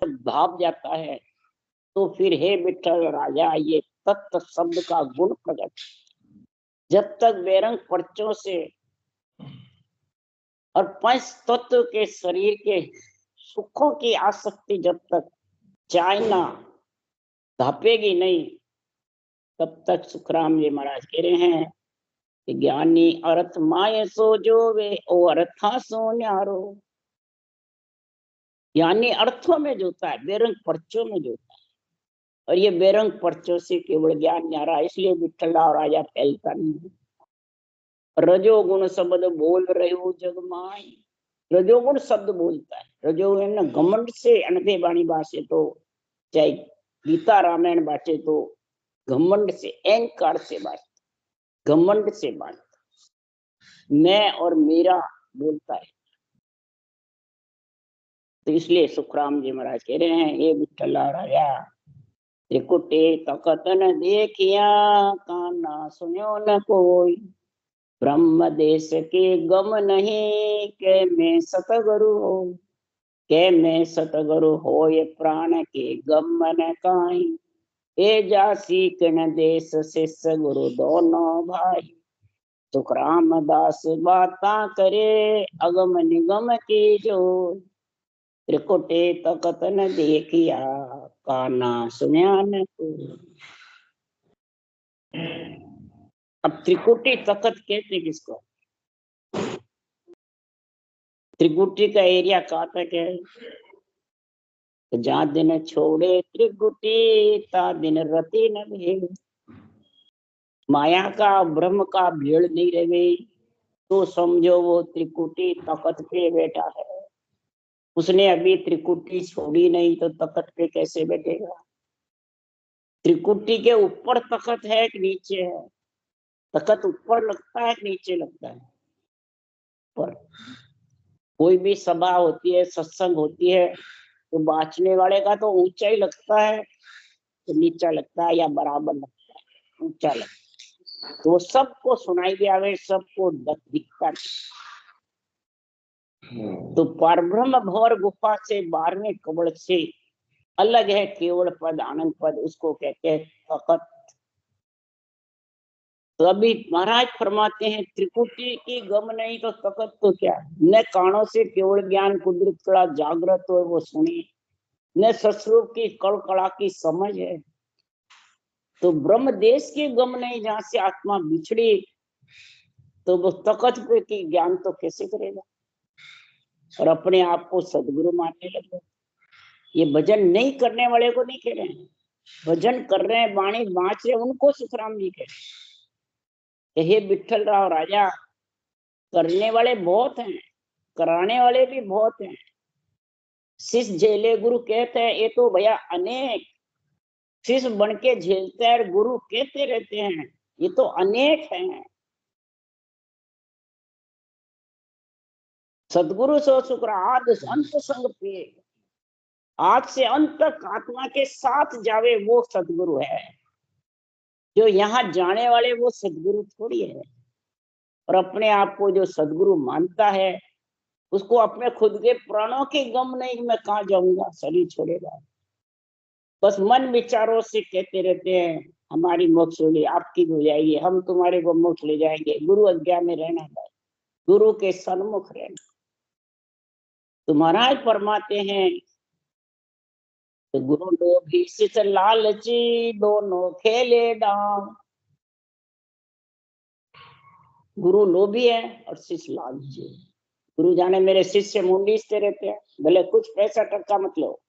भाप जाता है, तो फिर हे विठल राजा ये तत्त शब्द का गुण प्रकट। जब तक बेरंग पर्चों से और पंच तत्व के शरीर के सुखों की आसक्ति जब तक चाइना धापेगी नहीं, तब तक सुखराम जी महाराज कह रहे हैं कि ज्ञानी अर्थ माये सो जो वे ओ अर्थां सो न्यारो। यानी अर्थों में जोता है, बेरंग पर्चों में जोता है, और ये बेरंग पर्चों से केवल ज्ञान न्यारा, इसलिए विठला और राजा फैलता नहीं। रजोगुण शब्द बोल रहे हो जग माई, रजोगुण शब्द बोलता है। रजोगुण घमंड से अनधे बाणी बासे, तो चाहे गीता रामायण बाटे तो घमंड से अहंकार से बात, घमंड से बात, मैं और मेरा बोलता है। तो इसलिए सुखराम जी महाराज कह रहे हैं ये विठला राजा त्रिकुटे तकत न देखिया, काना सुनो न कोई, ब्रह्म देश के गम नहीं, के मैं सतगुरु हो, के मैं सतगुरु हो ये प्राण के गम न काई, ए जासी किन देश शिष्य गुरु दोनों भाई। सुखराम दास बाता करे अगम निगम की जो, त्रिकुटे तकत न देखिया, काना सुन्या न कोई। अब त्रिकुटी तकत कहते किसको? त्रिकुटी का एरिया कहाँ तक है? तो जहाँ दिन छोड़े त्रिकुटी, ता दिन रति न भेड़। माया का ब्रह्म का भेड़ नहीं रह गई तो समझो वो त्रिकुटी तकत पे बैठा है। उसने अभी त्रिकुटी छोड़ी नहीं तो तकत पे कैसे बैठेगा? त्रिकुटी के ऊपर तकत है कि नीचे है? तकत ऊपर लगता है कि नीचे लगता है? पर कोई भी सभा होती है, सत्संग होती है, तो बाँचने वाले का तो ऊंचा ही लगता है, तो नीचा लगता है या बराबर लगता है? ऊंचा लगता है। तो सबको सुनाई दिया, सबको दिखता। तो परब्रह्म भवर गुफा से 12वें कवड़ से अलग है केवल पद, आनंद पद, उसको कहते हैं तकत। तो अभी महाराज फरमाते हैं त्रिकुटी की गम नहीं तो तकत तो क्या? न कानों से केवल ज्ञान कुदरत कड़ा जागृत हो वो सुनी, न सस्वरूप की कड़कड़ा की समझ है। तो ब्रह्म देश की गम नहीं, जहां से आत्मा बिछड़ी, तो वो तकत पे की ज्ञान तो कैसे करेगा? और अपने आप को सदगुरु मानने लगे। ये भजन नहीं करने वाले को नहीं कह रहे हैं, भजन कर रहे हैं, वाणी बाँच रहे, उनको सुखराम जी कह रहे हैं। हे विठल राव राजा, करने वाले बहुत हैं, कराने वाले भी बहुत हैं। शिष्य झेले गुरु कहते हैं, ये तो भैया अनेक शिष्य बन के झेलते हैं, गुरु कहते रहते हैं, ये तो अनेक हैं। सदगुरु सो शुक्र आद अंत संग पे, आज से अंत तक आत्मा के साथ जावे वो सदगुरु है। जो यहाँ जाने वाले वो सदगुरु थोड़ी है। और अपने आप को जो सदगुरु मानता है, उसको अपने खुद के प्राणों की गम नहीं, मैं कहाँ जाऊंगा, शरीर छोड़ेगा। बस मन विचारों से कहते रहते हैं हमारी मोक्ष होगी, आपकी हो जाएगी, हम तुम्हारे को मोक्ष ले जाएंगे, गुरु आज्ञा में रहना है, गुरु के सन्मुख रहना। तो महाराज फरमाते हैं तो गुरु लोभी सित लालची, दोनों खेले डांव। गुरु लोभी है और शिष्य लालची। गुरु जाने मेरे शिष्य मुंडीसते रहते हैं, भले कुछ पैसा टक्का मत लो,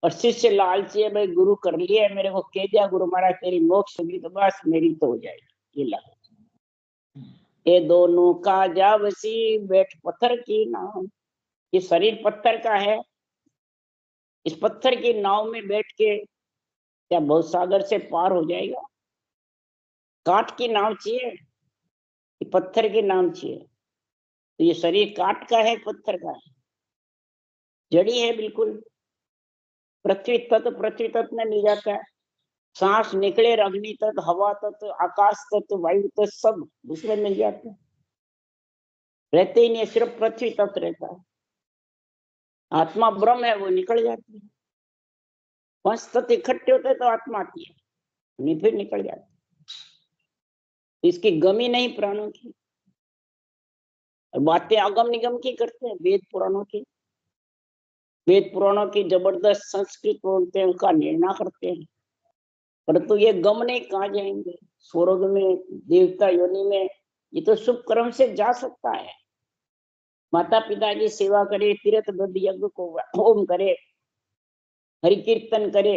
और शिष्य लालची है, भाई गुरु कर लिया, मेरे को कह दिया गुरु महाराज तेरी मोक्ष होगी तो बस मेरी तो हो जाएगी। ये लाल, ये दोनों का जावसी बैठ पत्थर की नाव। ये शरीर पत्थर का है, इस पत्थर की नाव में बैठ के क्या भवसागर से पार हो जाएगा? काठ की नाव चाहिए, पत्थर की नाव चाहिए। तो ये शरीर काठ का है, पत्थर का है, जड़ी है बिल्कुल। पृथ्वी तत्व में मिल जाता है, सांस निकले अग्नि तत्व, हवा तत्व, आकाश तत्व, वायु तत्व, सब दूसरे मिल जाते हैं। रहते ही नहीं, सिर्फ पृथ्वी तत्व रहता है। आत्मा ब्रह्म है, वो निकल जाती है। पंच तत्व इकट्ठे होते तो आत्मा आती है, नहीं फिर निकल जाती है। इसकी गमी नहीं प्राणों की, और बातें आगम निगम की करते हैं, वेद पुराणों की। वेद पुराणों की जबरदस्त संस्कृत बोलते हैं, उनका निर्णय करते हैं, परंतु ये गम नहीं कहाँ जाएंगे। स्वर्ग में, देवता योनि में, ये तो शुभ कर्म से जा सकता है। माता पिता की सेवा करे, तीर्थ बुद्ध यज्ञ को होम करे, हरि कीर्तन करे,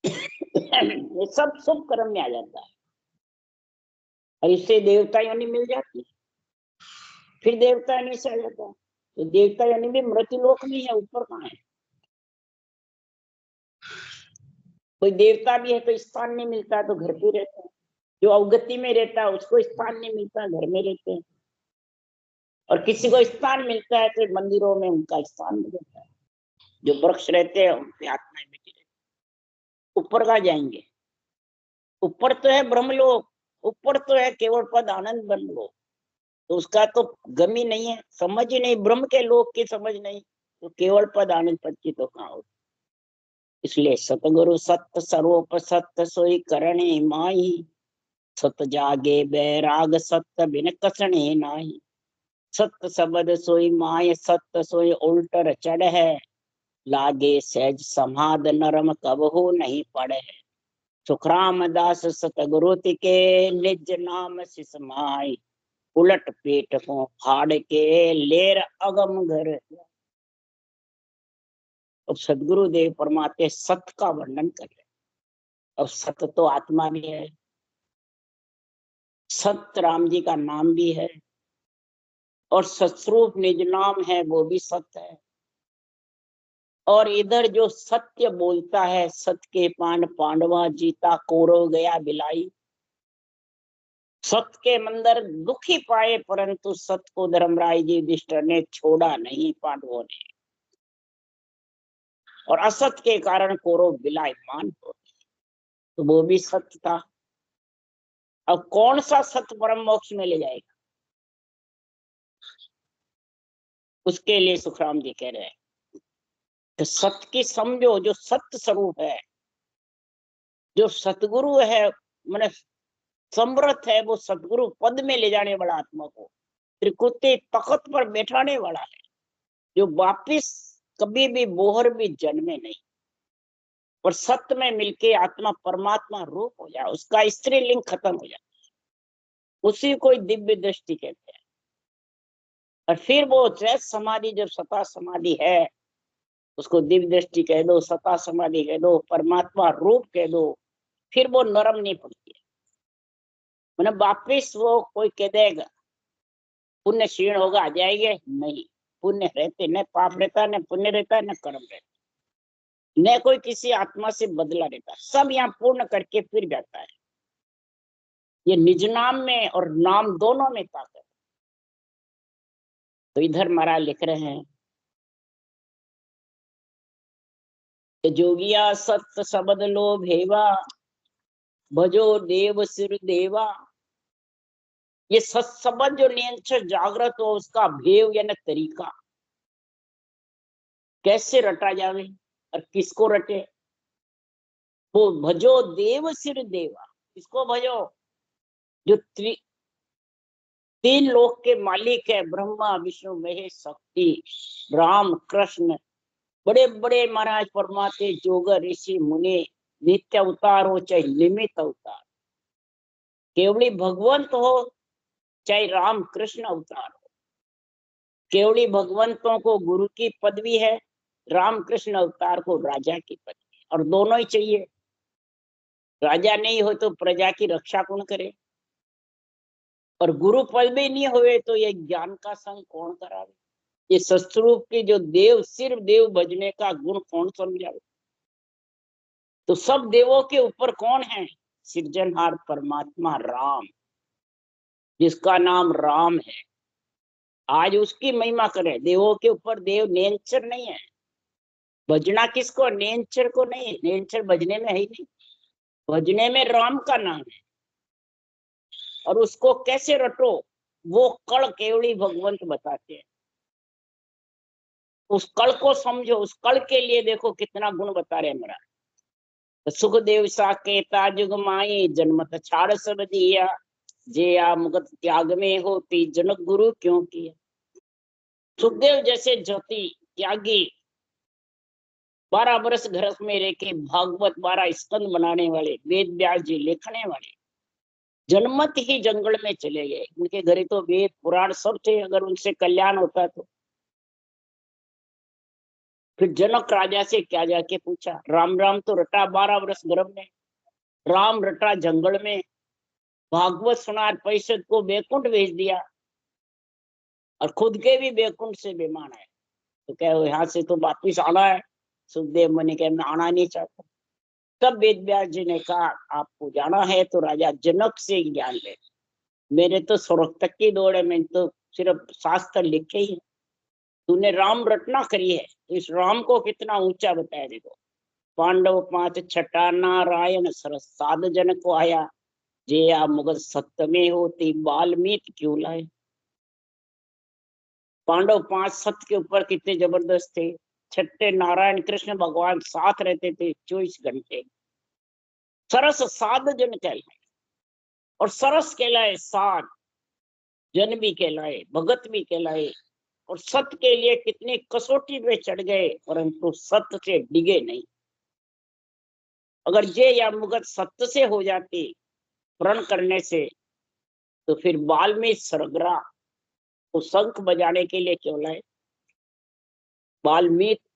ये सब शुभ कर्म में आ जाता है, और इससे देवता योनि मिल जाती है। फिर देवता योनि से आ जाता है, तो देवता योनि भी मृत्युलोक में है, ऊपर कहाँ है। कोई देवता भी है तो स्थान नहीं मिलता, तो घर पे रहता है। जो अवगति में रहता है उसको स्थान नहीं मिलता, घर में रहते हैं। और किसी को स्थान मिलता है तो मंदिरों में उनका स्थान मिल जाता है। जो वृक्ष रहते हैं उनकी आत्माएं बैठी रहती है। ऊपर कहाँ जाएंगे? ऊपर तो है ब्रह्मलोक, ऊपर तो है केवल पद आनंद ब्रह्मलोक, तो उसका तो गमी नहीं है, समझ ही नहीं, ब्रह्म के लोक की समझ नहीं, तो केवल पद आनंद पद की तो कहाँ होती। इसलिए सतगुरु सत्य सर्वोप सत्य सोई करणे माही, सत जागे बैराग सत्य बिन कसणे नाही। सत्य शब्द सोई माय सत्य सोई उल्टर चढ़ है, लागे सहज समाध नरम कबहू नहीं पड़े। सुखराम दास सतगुरु के निज नाम सिसमाई, उलट पेट को फाड़ के लेर अगम घर। अब सदगुरु देव परमात्मा सत्य का वर्णन कर रहे। अब सत्य तो आत्मा भी है, सत्य राम जी का नाम भी है, और सतस्वरूप निज नाम है वो भी सत्य है। और इधर जो सत्य बोलता है, सत्य के पांड पांडवा जीता कौरव गया बिलाई। सत्य के मंदिर दुखी पाए, परंतु सत्य को धर्मराय जी युधिष्ठिर ने छोड़ा नहीं पांडवों ने, और असत्य के कारण कौरव विलायमान हो गए, तो वो भी सत्य था। अब कौन सा सत्य परम मोक्ष में ले जाएगा, उसके लिए सुखराम जी कह रहे हैं कि सत्य की समझो, जो सत्य स्वरूप है, जो सतगुरु है, मैंने समर्थ है, वो सतगुरु पद में ले जाने वाला आत्मा को, त्रिकुटे तख्त पर बैठाने वाला है, जो वापिस कभी भी बोहर भी जन्मे नहीं, और सत्य में मिलके आत्मा परमात्मा रूप हो जाए, उसका स्त्रीलिंग खत्म हो जाए, उसी को दिव्य दृष्टि कहते हैं। और फिर वो जैस समाधि, जब सता समाधि है, उसको दिव्य दृष्टि कह दो, सता समाधि कह दो, परमात्मा रूप कह दो, फिर वो नरम नहीं पड़ती है। मतलब वापिस वो कोई कह देगा पुण्य क्षीण होगा आ जाएंगे, नहीं, पुण्य रहते, न पाप रहता, न पुण्य रहता, न कर्म रहता, न कोई किसी आत्मा से बदला रहता, सब यहाँ पूर्ण करके फिर जाता है। ये निज नाम में और नाम दोनों में ताकत। तो इधर महाराज लिख रहे हैं कि जोगिया सत्य शब्द लो भेवा, भजो देव सिर देवा। ये सत्सबद जो नियंत्रण जागृत हो, उसका भेव यानी तरीका कैसे रटा जावे और किसको रटे। वो भजो देव सिर देवा, किसको भजो? जो तीन लोक के मालिक है, ब्रह्मा विष्णु महेश शक्ति, राम कृष्ण, बड़े बड़े महाराज परमात्मा, जोगर ऋषि मुनि, नित्य अवतार हो चाहे निमित्त अवतार, केवली भगवंत हो चाहे राम कृष्ण अवतार हो, केवली भगवंतों को गुरु की पदवी है, राम कृष्ण अवतार को राजा की पदवी है, और दोनों ही चाहिए। राजा नहीं हो तो प्रजा की रक्षा कौन करे, और गुरु पद भी नहीं हुए तो ये ज्ञान का संग कौन करावे। ये सत्स्वरूप की जो देव, सिर्फ देव भजने का गुण कौन समझावे। तो सब देवों के ऊपर कौन है? सृजनहार परमात्मा राम, जिसका नाम राम है। आज उसकी महिमा करें। देवों के ऊपर देव नेंचर नहीं है। भजना किसको? नेंचर को नहीं, नेंचर भजने में है ही नहीं, भजने में राम का नाम है। और उसको कैसे रटो, वो कड़ केवली भगवंत बताते हैं। उस कल को समझो, उस कल के लिए देखो कितना गुण बता रहे हमारा। तो सुखदेव सा केता जुग माई, जन्मत छाड़ सब दिया, जे आ मुगत त्याग में होती, जनक गुरु क्यों किया। सुखदेव जैसे ज्योति त्यागी 12 वर्ष घर में रह के भागवत 12 स्कंद बनाने वाले वेद व्यास जी लिखने वाले जनमत ही जंगल में चले गए। उनके घरे तो वेद पुराण सब थे, अगर उनसे कल्याण होता तो। फिर जनक राजा से क्या जाके पूछा, राम राम तो रटा 12 वर्ष गर्भ में, राम रटा जंगल में, भागवत सुनार परिषद को बैकुंठ भेज दिया और खुद के भी बैकुंठ से बेमान है। तो क्या यहाँ से तो वापिस आना है। सुखदेव मुनि कहे मैं आना नहीं चाहता। तब वेद व्यास जी ने कहा आपको जाना है तो राजा जनक से ज्ञान ले, मेरे तो स्वर्ग तक की दौड़ है, मैंने तो सिर्फ शास्त्र लिखे ही। तूने राम रचना करी है, तो इस राम को कितना ऊंचा बताया। देखो, पांडव 5 छठा नारायण सरस साध जन को आया, जे आ मुगल सत्य में होती, वाल्मीकि क्यों लाए। पांडव 5 सत्य के ऊपर कितने जबरदस्त थे। छठे नारायण कृष्ण भगवान साथ रहते थे 24 घंटे। सरस साध जन कहलाए, और सरस कहलाए, साध जन भी कहलाए, भगत भी कहलाए, और सत्य के लिए कितनी कसौटी पे चढ़ गए, परंतु सत्य से डिगे नहीं। अगर ये या मुगत सत्य से हो जाती प्रण करने से, तो फिर वाल्मीकि सरगरा को शंख बजाने के लिए क्यों लाए। वाल्मीकि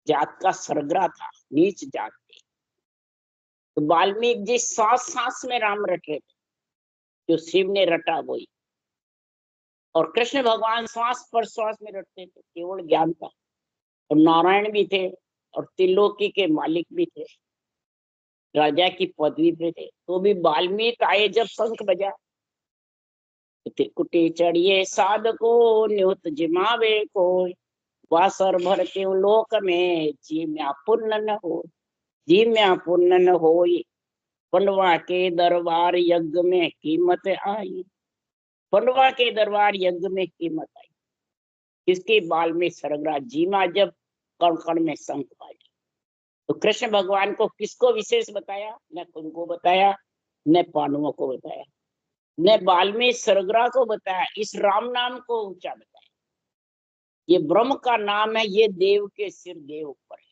जात का सरगरा था, नीच जात थी। तो वाल्मीकि जी सांस सांस में राम रट रहे थे, जो शिव ने रटा वही। और कृष्ण भगवान श्वास पर श्वास में रटते थे, केवल ज्ञान था। और नारायण भी थे, और त्रिलोकी के मालिक भी थे, राजा की पदवी पे थे। तो भी वाल्मीकि आए जब शंख बजा, तो त्रिकुटी चढ़िए साधको न्युत जिमावे कोई, वासर भर के लोक में जी म्या पुण्य न हो, जी म्या पुण्य न होई। पंडवा के दरबार यज्ञ में कीमत आई, पंडवा के दरबार यज्ञ में कीमत आई। किसकी, वाल्मीकि सरगरा जीमा जब कण कण में शंख बाजे। तो कृष्ण भगवान को किसको विशेष बताया, न उनको बताया, न पांडवों को बताया, न वाल्मीकि सरगरा को बताया, इस राम नाम को ऊंचा बताया। ये ब्रह्म का नाम है, ये देव के सिर देव ऊपर है।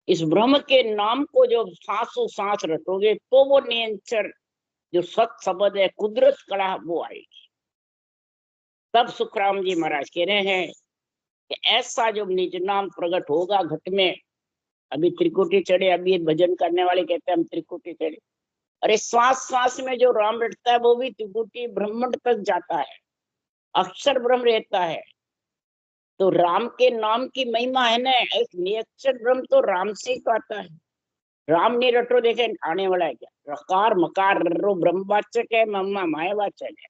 इस ब्रह्म के नाम को जो सांसों सांस रटोगे तो वो निरंतर जो सत शब्द है, कुदरत कला, वो आएगी। तब सुखराम जी महाराज कह रहे हैं कि ऐसा जो निज नाम प्रकट होगा घट में। अभी त्रिकुटी चढ़े, अभी भजन करने वाले कहते हैं हम त्रिकुटी चढ़े। अरे श्वास श्वास में जो राम रटता है वो भी त्रिकुटी ब्रह्मांड तक जाता है, अक्षर ब्रह्म रहता है। तो राम के नाम की महिमा है ना, एक निरक्षर ब्रह्म तो राम से ही तो आता है। राम नहीं रटो, देखे आने वाला है क्या, रकार मकार रो ब्रह्मवाचक है, मम्मा मायावाचक है।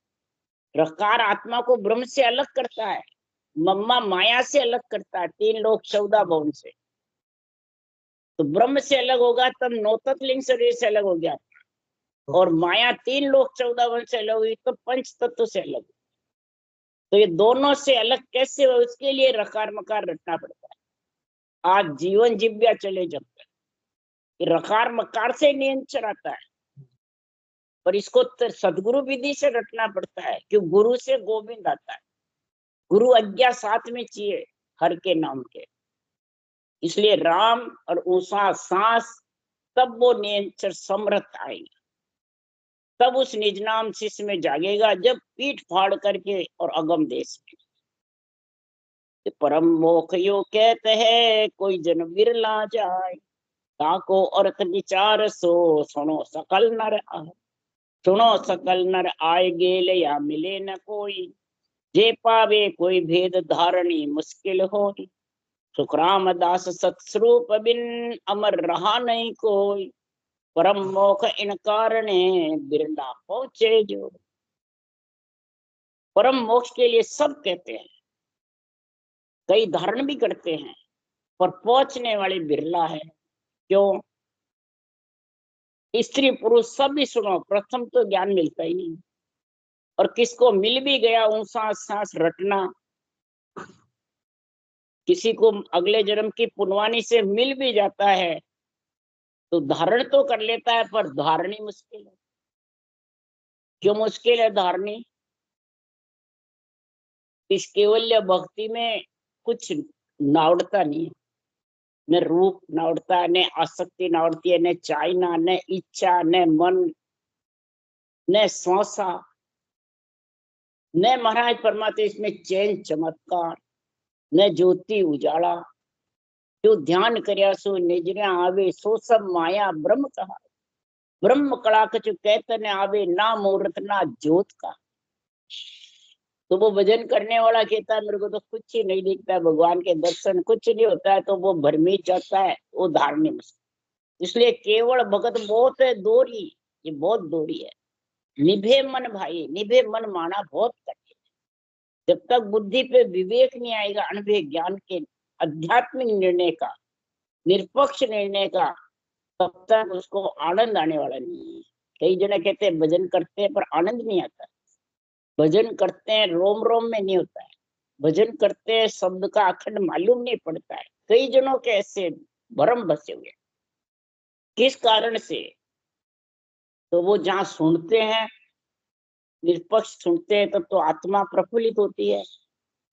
रकार आत्मा को ब्रह्म से अलग करता है, मम्मा माया से अलग करता है, 3 लोक 14 भवन से। तो ब्रह्म से अलग होगा तब नौतत लिंग शरीर से अलग हो गया, और माया 3 लोक 14 भवन से अलग हुई तो पंच तत्व से अलग। तो ये दोनों से अलग कैसे हो, उसके लिए रकार मकार रटना पड़ता है। आज जीवन जिव्या चले जब तक रकार मकार से नियंत्रण आता है, पर इसको सदगुरु विधि से रटना पड़ता है, क्यों, गुरु से गोविंद आता है। गुरु आज्ञा साथ में चाहिए हर के नाम के। इसलिए राम और ऊषा सांस, तब वो नियंत्रण समर्थ आएगी। तब उस निज नाम शिष्य में जागेगा जब पीठ फाड़ करके और अगम देश में। परम मोख यो कहते हैं कोई जन बिरला जाए, ताको अर्थ विचार सो सुनो सकल नर आए। सुनो सकल नर आए गेल या मिले न कोई, जे पावे कोई भेद धारणी मुश्किल हो। सुखराम दास सत्स्वरूप बिन अमर रहा नहीं कोई, परम मोख इन कारणे बिरला पहुंचे जो। परम मोक्ष के लिए सब कहते हैं, कई धारण भी करते हैं, पर पहुंचने वाले बिरला है। क्यों, स्त्री पुरुष सब भी सुनो, प्रथम तो ज्ञान मिलता ही नहीं, और किसको मिल भी गया ऊंसा सांस रटना, किसी को अगले जन्म की पुनवानी से मिल भी जाता है तो धारण तो कर लेता है, पर धारणी मुश्किल है। क्यों मुश्किल है धारणी? इस केवल्य भक्ति में कुछ नावड़ता नहीं है, न रूप नावड़ता है, न आसक्ति नावड़ती है, न चाहना, न इच्छा, न मन, न श्वासा, न महाराज परमात्मा इसमें चैन चमत्कार, न ज्योति उजाला। जो ध्यान करया सो निजरा आवे, सो सब माया ब्रह्म कहा। ब्रह्म कला कछु कहते न आवे, ना मुहूर्त ना ज्योत का। तो वो भजन करने वाला कहता है मेरे को तो कुछ ही नहीं दिखता है, भगवान के दर्शन कुछ नहीं होता है, तो वो भ्रमित जाता है, वो धारणी में। इसलिए केवल भगत बहुत है दोरी, ये बहुत दोरी है। निभे मन भाई, निभे मन माना बहुत कठिन है। जब तक बुद्धि पे विवेक नहीं आएगा, अनुभव ज्ञान के आध्यात्मिक निर्णय का, निष्पक्ष निर्णय का, तब तक उसको आनंद आने वाला नहीं है। कई जने कहते हैं भजन करते हैं पर आनंद नहीं आता। भजन करते हैं रोम रोम में नहीं होता है, भजन करते हैं शब्द का अखंड मालूम नहीं पड़ता है। कई जनों के ऐसे भ्रम बसे हुए। किस कारण से? तो वो जहाँ सुनते हैं, निष्पक्ष सुनते हैं, तब तो आत्मा प्रफुल्लित होती है।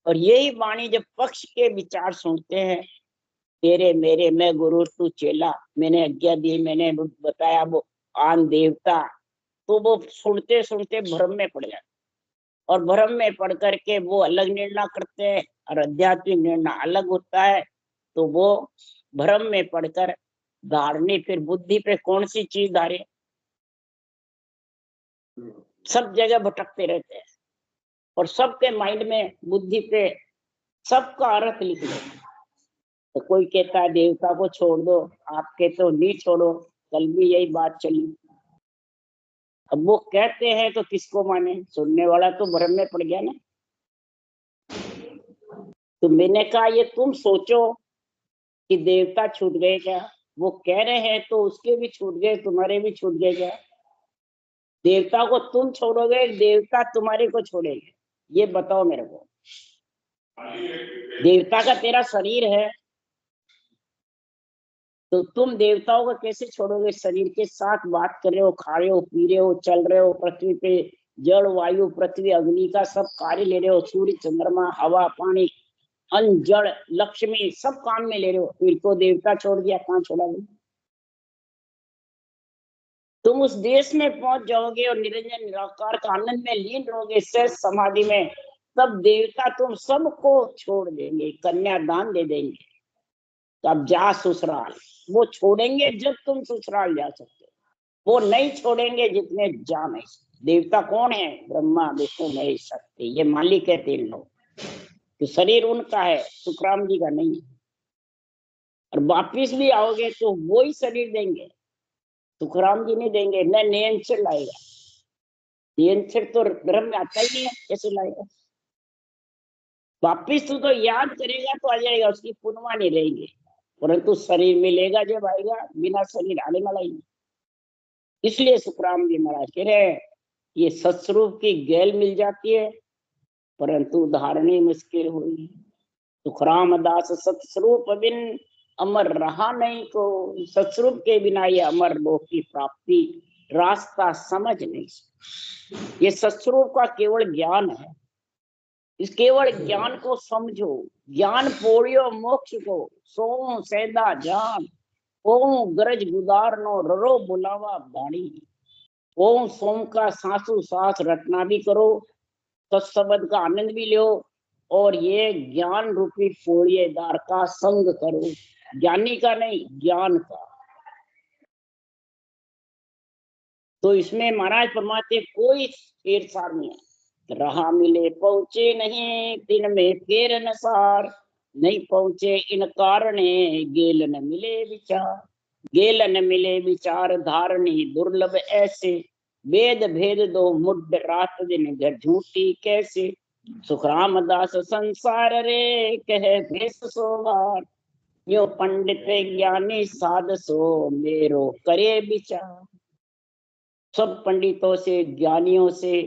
और यही वाणी जब पक्ष के विचार सुनते हैं, तेरे मेरे मैं गुरु तू चेला, मैंने आज्ञा दी, मैंने बताया वो आन देवता, तो वो सुनते सुनते भ्रम में पड़ जाते। और भ्रम में पढ़ करके वो अलग निर्णय करते हैं और आध्यात्मिक निर्णय अलग होता है। तो वो भ्रम में पढ़कर धारणी, फिर बुद्धि पे कौन सी चीज धारे, सब जगह भटकते रहते हैं और सबके माइंड में बुद्धि पे सबका अर्थ लिख लो। तो कोई कहता है देवता को छोड़ दो, आपके तो नहीं छोड़ो, कल भी यही बात चली। अब वो कहते हैं तो किसको माने? सुनने वाला तो भ्रम में पड़ गया ना। तो मैंने कहा ये तुम सोचो कि देवता छूट गए क्या? वो कह रहे हैं तो उसके भी छूट गए, तुम्हारे भी छूट गए क्या? देवता को तुम छोड़ोगे, देवता तुम्हारे को छोड़ेंगे? ये बताओ मेरे को। देवता का तेरा शरीर है, तो तुम देवताओं को कैसे छोड़ोगे? शरीर के साथ बात कर रहे हो, खा रहे हो, पी रहे हो, चल रहे हो, पृथ्वी पे जल वायु पृथ्वी अग्नि का सब कार्य ले रहे हो, सूर्य चंद्रमा हवा पानी अन्न जड़ लक्ष्मी सब काम में ले रहे हो, फिर तो देवता छोड़ दिया, कहाँ छोड़ा गया? तुम उस देश में पहुंच जाओगे और निरंजन निराकार का आनंद में लीन रहोगे सहज समाधि में, तब देवता तुम सबको छोड़ देंगे, कन्यादान दे देंगे। तब जा ससुराल, वो छोड़ेंगे जब तुम ससुराल जा सकते हो, वो नहीं छोड़ेंगे जितने जा नहीं सकते। देवता कौन है? ब्रह्मा विष्णु महेश शक्ति, ये मालिक है तीन लोग। तो शरीर उनका है, सुखराम जी का नहीं है। और वापिस भी आओगे तो वो ही शरीर देंगे, सुखराम जी नहीं देंगे। न नियंत्रण लाएगा, नियंत्रण तो ब्रह्म में आता ही नहीं है, कैसे लाएगा? वापिस तो याद करेगा तो आ जाएगा, उसकी पुनवा नहीं रहेगी। परंतु शरीर मिलेगा जब आएगा, बिना शरीर आने वाला ही नहीं। इसलिए सुखराम जी महाराज कह रहे हैं ये सत्स्वरूप की गैल मिल जाती है, परंतु धारणी मुश्किल हुई। सुखराम दास सत्स्वरूप बिन अमर रहा नहीं को, सत्स्वरूप के बिना ये अमर लोक की प्राप्ति रास्ता समझ नहीं। ये सत्स्वरूप का केवल ज्ञान है, इस केवल ज्ञान को समझो। ज्ञान पोड़ियो मोक्ष को, सो सैदा जान, ओम गरज गुदारनो ररो बुलावा बाणी। ओम सोम का सांसु सांस रटना भी करो, तत्शब्द का आनंद भी लो, और ये ज्ञान रूपी पोड़िएदार का संग करो। ज्ञानी का नहीं, ज्ञान का। तो इसमें महाराज परमात्मा कोई छेड़छाड़ नहीं है। रहा मिले पहुंचे नहीं, दिन में फेर नसार, नहीं पहुंचे इन कारणे, गेल न मिले विचार। गेल न मिले विचार धारणी दुर्लभ ऐसे, वेद भेद दो मुड रात दिन घर झूठी कैसे। सुखराम दास संसार रे कहे भेष सोवार, यो पंडित ज्ञानी साध सो मेरो करे विचार। सब पंडितों से ज्ञानियों से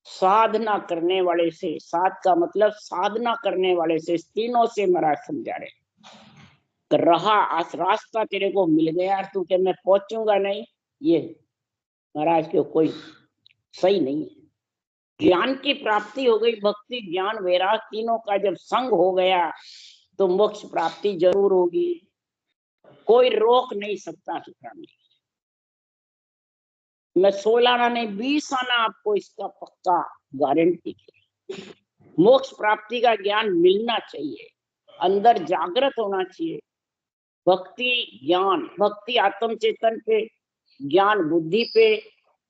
साधना करने वाले से, साध का मतलब साधना करने वाले से, तीनों से महाराज समझा रहे। रहा रास्ता तेरे को मिल गया, तू क्या मैं पहुंचूंगा नहीं, ये महाराज के कोई सही नहीं है। ज्ञान की प्राप्ति हो गई, भक्ति ज्ञान वैराग तीनों का जब संग हो गया तो मोक्ष प्राप्ति जरूर होगी, कोई रोक नहीं सकता। मैं 16 आना नहीं 20 आना आपको इसका पक्का गारंटी है। मोक्ष प्राप्ति का ज्ञान मिलना चाहिए, अंदर जागृत होना चाहिए। भक्ति ज्ञान, भक्ति आत्म चेतन पे, ज्ञान बुद्धि पे,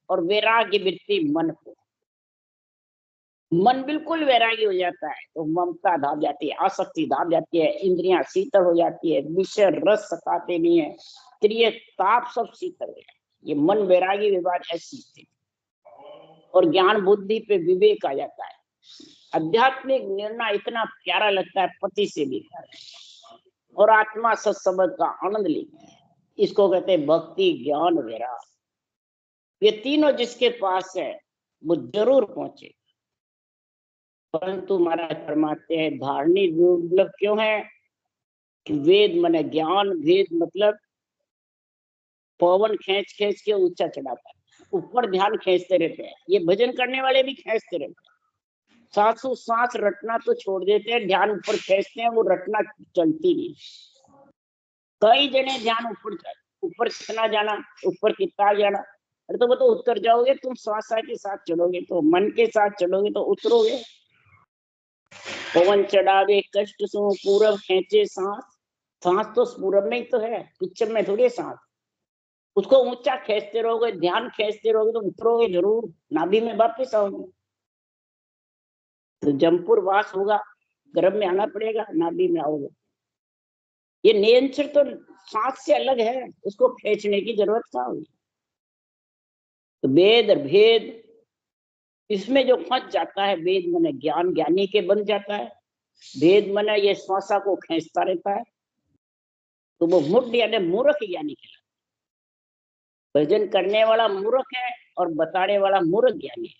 और वैराग्य वृत्ति मन पे। मन बिल्कुल वैरागी हो जाता है तो ममता धाप जाती है, आसक्ति धाप जाती है, इंद्रियां शीतल हो जाती है, विषय रस सताते नहीं है, प्रिय ताप सब शीतल हो जाता है। ये मन वैरागी विवाद ऐसी स्थिति। और ज्ञान बुद्धि पे विवेक आ जाता है। आध्यात्मिक निर्णय इतना प्यारा लगता है, पति से भी प्यारा। और आत्मा सत्संग का आनंद लेती है। इसको कहते हैं भक्ति ज्ञान वैराग। ये तीनों जिसके पास है वो जरूर पहुंचे। परंतु महाराज फरमाते हैं धारणी दुर्लभ क्यों है कि वेद माने ज्ञान, वेद मतलब पवन खींच खींच के ऊंचा चढ़ाता है, ऊपर ध्यान खींचते रहते हैं। ये भजन करने वाले भी खींचते रहते हैं, सांसों सांस रटना तो छोड़ देते हैं, ध्यान ऊपर खींचते हैं, वो रटना चलती नहीं। कई जने ध्यान ऊपर कितना जाना, ऊपर कितना जाना, अरे तो वो तो उतर जाओगे, तुम श्वास के साथ चलोगे तो, मन के साथ चलोगे तो उतरोगे। पवन चढ़ावे कष्ट सो पूरब खींचे सांस, सांस तो पूरब में ही तो है, पश्चिम में थोड़ी सांस। उसको ऊंचा खींचते रहोगे, ध्यान खींचते रहोगे तो उतरोगे जरूर, नाभि में वापिस आओगे। तो जमपुर वास होगा, गर्भ में आना पड़ेगा, नाभि में आओगे। ये नियंत्रण तो सांस से अलग है, उसको खींचने की जरूरत क्या होगी। तो वेद और भेद इसमें जो फंस जाता है, वेद माने ज्ञान, ज्ञानी के बन जाता है, भेद माने ये श्वासा को खींचता रहता है, तो वो मूढ़ यानी मूर्ख ज्ञानी कहलाता है। भजन करने वाला मूर्ख है और बताने वाला मूर्ख ज्ञानी है।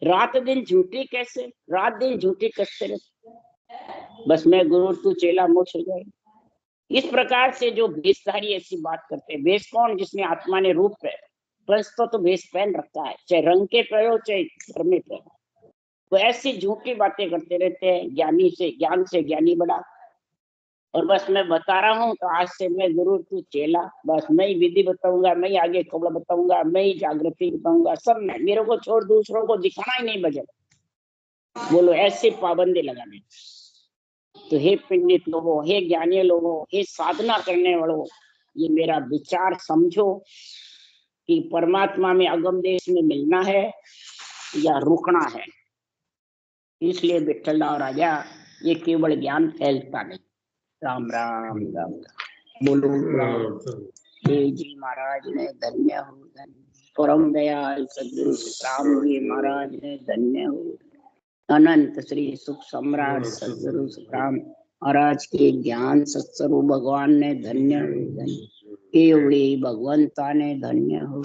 रात दिन झूठी कैसे, रात दिन झूठी कसते रहते, बस मैं गुरु तू चेला मोक्ष हो जाए। इस प्रकार से जो भेषधारी ऐसी बात करते हैं, भेष कौन, जिसने आत्मा ने रूप है, बस तो भेष पहन रखा है, चाहे रंग के प्रयोग चाहे घर में प्रयोग, वो ऐसी झूठी बातें करते रहते हैं। ज्ञानी से, ज्ञान से ज्ञानी बड़ा, और बस मैं बता रहा हूँ तो आज से मैं गुरु तू चेला, बस मैं ही विधि बताऊंगा, मैं ही आगे कबड़ बताऊंगा, मैं ही जागृति बताऊंगा, सब मैं, मेरे को छोड़ दूसरों को दिखाना ही नहीं भजन। बोलो ऐसे पाबंदी लगाने। तो हे पंडित लोगों, हे ज्ञानी लोगों, हे साधना करने वालों, ये मेरा विचार समझो कि परमात्मा में अगम देश में मिलना है या रुकना है। इसलिए विठ्ठलदास राजा ये केवल ज्ञान फैलता नहीं। राम राम राम, बोलो जी महाराज ने धन्य हो, धन्य परम दयाल सदगुरु राम जी महाराज ने धन्य हो, अनंत श्री सुख सम्राट सदगुरु राम महाराज के ज्ञान सत्स्वरूप भगवान ने धन्य हो, धन्य केवड़ी भगवंता ने धन्य हो,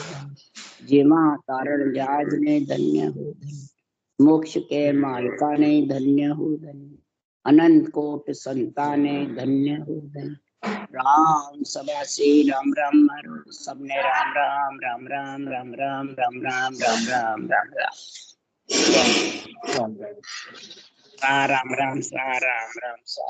जेमा तारण जाज ने धन्य हो, धन्य मोक्ष के मालिका ने धन्य हो, धन्य अनंत कोट संता ने धन्य हो, धन्य राम सदा से राम राम मारो, सबने राम राम राम राम राम राम राम राम राम राम राम राम सा राम राम सा राम राम सा।